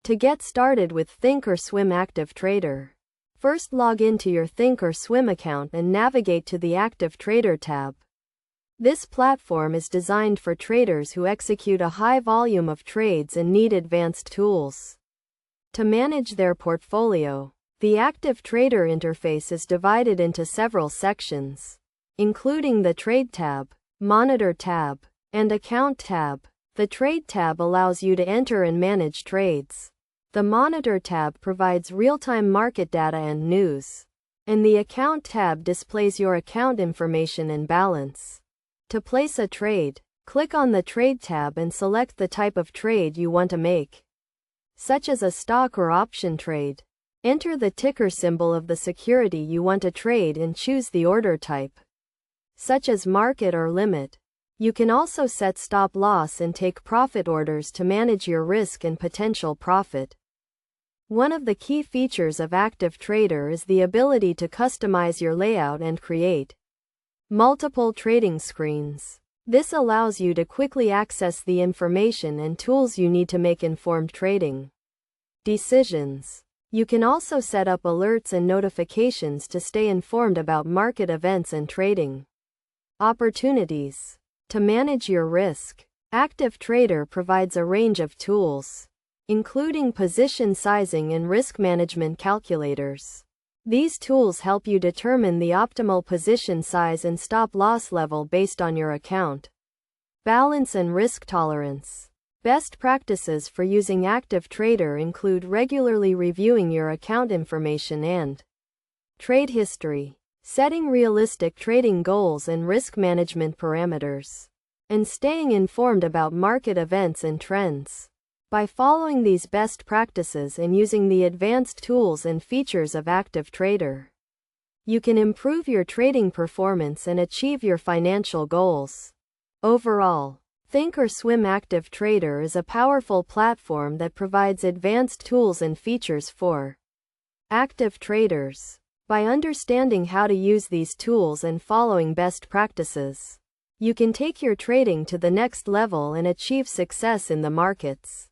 To get started with Thinkorswim Active Trader, first log into your Thinkorswim account and navigate to the Active Trader tab. This platform is designed for traders who execute a high volume of trades and need advanced tools to manage their portfolio. The Active Trader interface is divided into several sections, including the Trade tab, Monitor tab, and Account tab. The Trade tab allows you to enter and manage trades. The Monitor tab provides real-time market data and news. And the Account tab displays your account information and balance. To place a trade, click on the Trade tab and select the type of trade you want to make, such as a stock or option trade. Enter the ticker symbol of the security you want to trade and choose the order type, such as market or limit. You can also set stop loss and take profit orders to manage your risk and potential profit. One of the key features of Active Trader is the ability to customize your layout and create multiple trading screens. This allows you to quickly access the information and tools you need to make informed trading decisions. You can also set up alerts and notifications to stay informed about market events and trading opportunities. To manage your risk, Active Trader provides a range of tools, including position sizing and risk management calculators. These tools help you determine the optimal position size and stop-loss level based on your account balance and risk tolerance. Best practices for using Active Trader include regularly reviewing your account information and trade history, setting realistic trading goals and risk management parameters, and staying informed about market events and trends. By following these best practices and using the advanced tools and features of Active Trader, you can improve your trading performance and achieve your financial goals. Overall, Thinkorswim Active Trader is a powerful platform that provides advanced tools and features for active traders. By understanding how to use these tools and following best practices, you can take your trading to the next level and achieve success in the markets.